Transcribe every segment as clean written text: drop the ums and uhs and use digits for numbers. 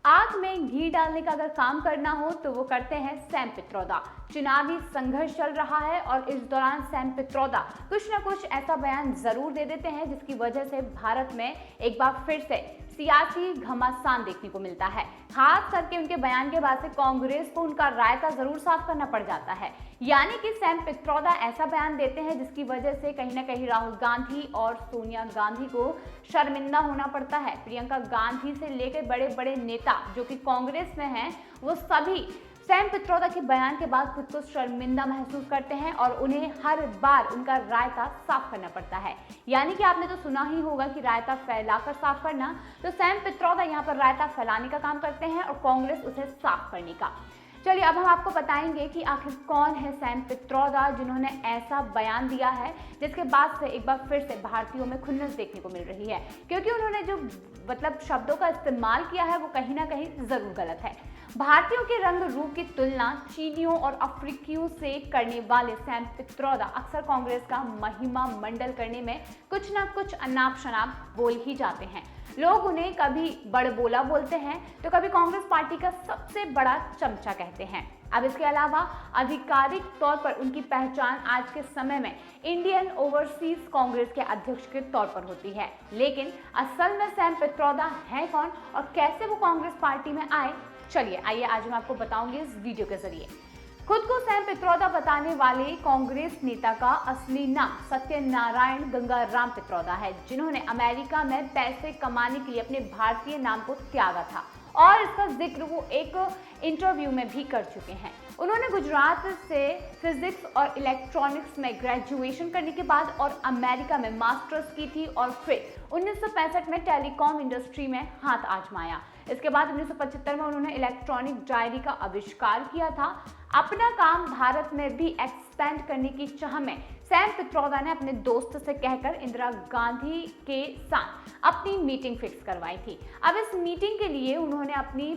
आग में घी डालने का अगर काम करना हो तो वो करते हैं सैम पित्रोदा। चुनावी संघर्ष चल रहा है और इस दौरान सैम पित्रोदा कुछ ना कुछ ऐसा बयान जरूर दे देते हैं जिसकी वजह से भारत में एक बार फिर से सियासी घमासान देखने को मिलता है। खास करके उनके बयान के बाद से कांग्रेस को उनका रायता जरूर साफ करना पड़ जाता है। यानी कि सैम पित्रोदा ऐसा बयान देते हैं जिसकी वजह से कहीं ना कहीं राहुल गांधी और सोनिया गांधी को शर्मिंदा होना पड़ता है। प्रियंका गांधी से लेकर बड़े बड़े नेता जो कि कांग्रेस में हैं, वो सभी सैम पित्रोदा के बयान के बाद खुद को शर्मिंदा महसूस करते हैं और उन्हें हर बार उनका रायता साफ करना पड़ता है। यानी कि आपने तो सुना ही होगा कि रायता फैलाकर साफ करना, तो सैम पित्रोदा यहाँ पर रायता फैलाने का काम करते हैं और कांग्रेस उसे साफ करने का। चलिए अब हम आपको बताएंगे कि आखिर कौन है सैम पित्रोदा जिन्होंने ऐसा बयान दिया है जिसके बाद से एक बार फिर से भारतीयों में खुन्नस देखने को मिल रही है, क्योंकि उन्होंने जो शब्दों का इस्तेमाल किया है वो कहीं ना कहीं जरूर गलत है। भारतीयों के रंग रूप की तुलना चीनियों और अफ्रीकियों से करने वाले सैम पित्रोदा अक्सर कांग्रेस का महिमा मंडल करने में कुछ ना कुछ अनाप शनाप बोल ही जाते हैं। लोग उन्हें कभी बड़बोला बोलते हैं तो कभी कांग्रेस पार्टी का सबसे बड़ा चमचा कहते हैं। अब इसके अलावा आधिकारिक तौर पर उनकी पहचान आज के समय में इंडियन ओवरसीज कांग्रेस के अध्यक्ष के तौर पर होती है। लेकिन असल में सैम पित्रोदा है कौन और कैसे वो कांग्रेस पार्टी में आए, चलिए आइए आज मैं आपको बताऊंगी इस वीडियो के जरिए। खुद को सैम पित्रोदा बताने वाले कांग्रेस नेता का असली नाम सत्यनारायण गंगाराम पित्रोदा है, जिन्होंने अमेरिका में पैसे कमाने के लिए अपने भारतीय नाम को त्यागा था और इसका जिक्र वो एक इंटरव्यू में भी कर चुके हैं। उन्होंने गुजरात से फिजिक्स और इलेक्ट्रॉनिक्स में ग्रेजुएशन करने के बाद और अमेरिका में मास्टर्स की थी और फिर 1965 में टेलीकॉम इंडस्ट्री में हाथ आजमाया। इसके बाद 1975 में उन्होंने इलेक्ट्रॉनिक डायरी का आविष्कार किया था। अपना काम भारत में भी एक्सपेंड करने की चाह में सैम पित्रोदा ने अपने दोस्त से कहकर इंदिरा गांधी के साथ अपनी मीटिंग फिक्स करवाई थी। अब इस मीटिंग के लिए उन्होंने अपनी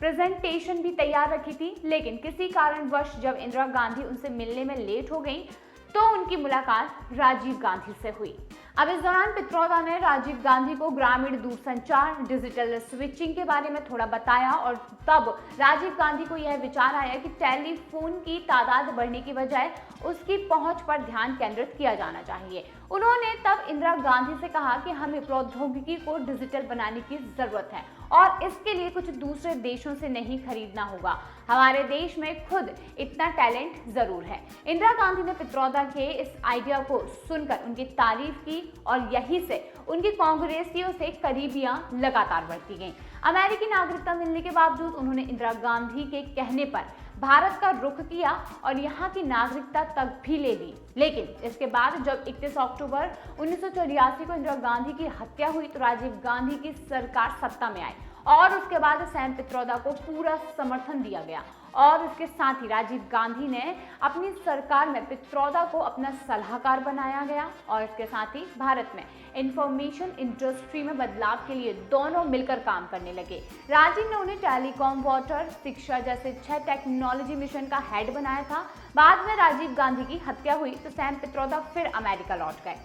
प्रेजेंटेशन भी तैयार रखी थी, लेकिन किसी कारणवश जब इंदिरा गांधी उनसे मिलने में लेट हो गई तो उनकी मुलाकात राजीव गांधी से हुई। अब इस दौरान पित्रोदा ने राजीव गांधी को ग्रामीण दूरसंचार, डिजिटल स्विचिंग के बारे में थोड़ा बताया और तब राजीव गांधी को यह विचार आया कि टेलीफोन की तादाद बढ़ने की बजाय उसकी पहुंच पर ध्यान केंद्रित किया जाना चाहिए। उन्होंने तब इंदिरा गांधी से कहा कि हमें प्रौद्योगिकी को डिजिटल बनाने की जरूरत है और इसके लिए कुछ दूसरे देशों से नहीं खरीदना होगा, हमारे देश में खुद इतना टैलेंट जरूर है। इंदिरा गांधी ने पित्रोदा के इस आइडिया को सुनकर उनकी तारीफ की और यहीं से उनकी कांग्रेसियों से करीबियां लगातार बढ़ती गईं। अमेरिकी नागरिकता मिलने के बावजूद उन्होंने इंदिरा गांधी के कहने पर भारत का रुख किया और यहाँ की नागरिकता तक भी ले ली। लेकिन इसके बाद जब 31 अक्टूबर 1984 को इंदिरा गांधी की हत्या हुई तो राजीव गांधी की सरकार सत्ता में आई और उसके बाद सैम पित्रोदा को पूरा समर्थन दिया गया और उसके साथ ही राजीव गांधी ने अपनी सरकार में पित्रोदा को अपना सलाहकार बनाया गया और इसके साथ ही भारत में इंफॉर्मेशन इंडस्ट्री में बदलाव के लिए दोनों मिलकर काम करने लगे। राजीव ने उन्हें टेलीकॉम, वाटर, शिक्षा जैसे 6 टेक्नोलॉजी मिशन का हेड बनाया था। बाद में राजीव गांधी की हत्या हुई तो सैम पित्रोदा फिर अमेरिका लौट गए।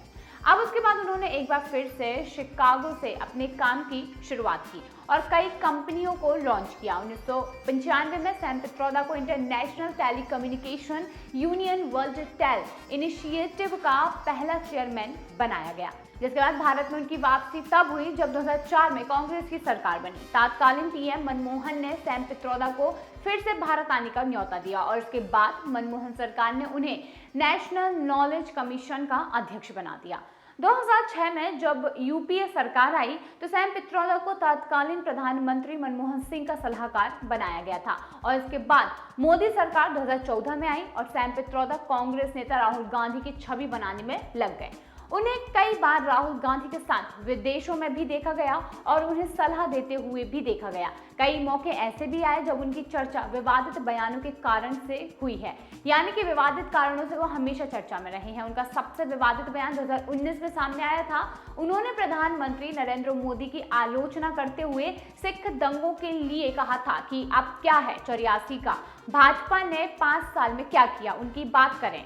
अब उसके बाद उन्होंने एक बार फिर से शिकागो से अपने काम की शुरुआत की और कई कंपनियों को लॉन्च किया। 1995 में सैम पित्रोदा को International Telecommunication Union World Tel Initiative का पहला चेयरमैन बनाया गया, जिसके बाद भारत में उनकी वापसी तब हुई जब 2004 में कांग्रेस की सरकार बनी। तत्कालीन पीएम मनमोहन ने सैम पित्रोदा को फिर से भारत आने का न्योता दिया और इसके बाद मनमोहन सरकार ने उन्हें नेशनल नॉलेज कमीशन का अध्यक्ष बना दिया। 2006 में जब यूपीए सरकार आई तो सैम पित्रोदा को तत्कालीन प्रधानमंत्री मनमोहन सिंह का सलाहकार बनाया गया था और इसके बाद मोदी सरकार 2014 में आई और सैम पित्रोदा कांग्रेस नेता राहुल गांधी की छवि बनाने में लग गए। उन्हें कई बार राहुल गांधी के साथ विदेशों में भी देखा गया और उन्हें सलाह देते हुए भी देखा गया। कई मौके ऐसे भी आए जब उनकी चर्चा विवादित बयानों के कारण से हुई है, यानी कि विवादित कारणों से वो हमेशा चर्चा में रहे हैं। उनका सबसे विवादित बयान 2019 में सामने आया था। उन्होंने प्रधानमंत्री नरेंद्र मोदी की आलोचना करते हुए सिख दंगों के लिए कहा था कि अब क्या है 84 का, भाजपा ने 5 साल में क्या किया, उनकी बात करें।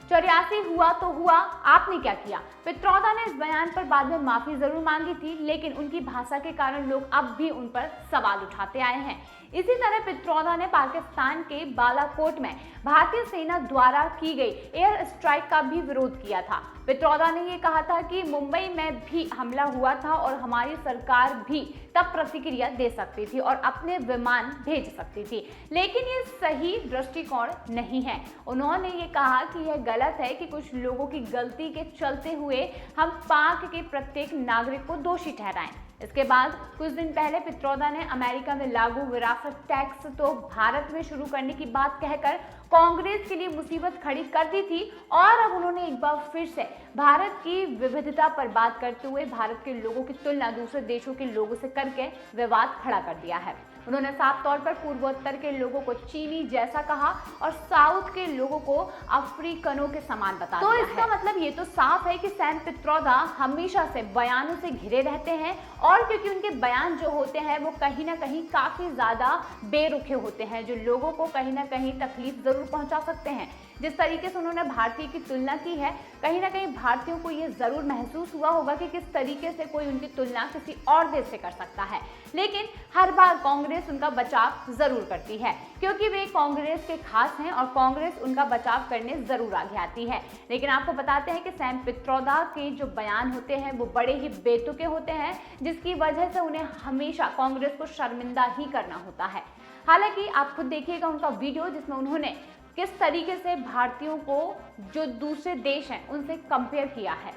84 हुआ तो हुआ, आपने क्या किया। पित्रोदा ने इस बयान पर बाद में माफी जरूर मांगी थी, लेकिन उनकी भाषा के कारण लोग अब भी उन पर सवाल उठाते आए हैं। इसी तरह पित्रोदा ने पाकिस्तान के बालाकोट में भारतीय सेना द्वारा की गई एयर स्ट्राइक का भी विरोध किया था। पित्रोदा ने ये कहा था कि मुंबई में भी हमला हुआ था और हमारी सरकार भी तब प्रतिक्रिया दे सकती थी और अपने विमान भेज सकती थी, लेकिन ये सही दृष्टिकोण नहीं है। उन्होंने ये कहा कि यह गलत है कि कुछ लोगों की गलती के चलते हुए हम पाक के प्रत्येक नागरिक को दोषी ठहराएं। इसके बाद कुछ दिन पहले पित्रोदा ने अमेरिका में लागू विरासत टैक्स तो भारत में शुरू करने की बात कहकर कांग्रेस के लिए मुसीबत खड़ी कर दी थी, और अब उन्होंने एक बार फिर से भारत की विविधता पर बात करते हुए भारत के लोगों की तुलना दूसरे देशों के लोगों से करके विवाद खड़ा कर दिया है। उन्होंने साफ तौर पर पूर्वोत्तर के लोगों को चीनी जैसा कहा और साउथ के लोगों को अफ्रीकनों के समान बता दिया है। तो इसका मतलब ये तो साफ है कि सैम पित्रोदा हमेशा से बयानों से घिरे रहते हैं, और क्योंकि उनके बयान जो होते हैं वो कहीं ना कहीं काफी ज्यादा बेरुखे होते हैं, जो लोगों को कहीं ना कहीं तकलीफ जरूर पहुंचा सकते हैं। जिस तरीके से उन्होंने भारतीय की तुलना की है, कहीं ना कहीं भारतीयों को ये जरूर महसूस हुआ होगा कि किस तरीके से कोई उनकी तुलना किसी और देश से कर सकता है, लेकिन हर बार कांग्रेस उनका बचाव जरूर करती है, क्योंकि वे कांग्रेस के खास हैं और कांग्रेस उनका बचाव करने जरूर आगे आती है। लेकिन आपको बताते हैं कि सैम पित्रोदा के जो बयान होते हैं वो बड़े ही बेतुके होते हैं, जिसकी वजह से उन्हें हमेशा कांग्रेस को शर्मिंदा ही करना होता है। हालांकि आप खुद देखिएगा उनका वीडियो, जिसमें उन्होंने किस तरीके से भारतीयों को जो दूसरे देश हैं उनसे कंपेयर किया है।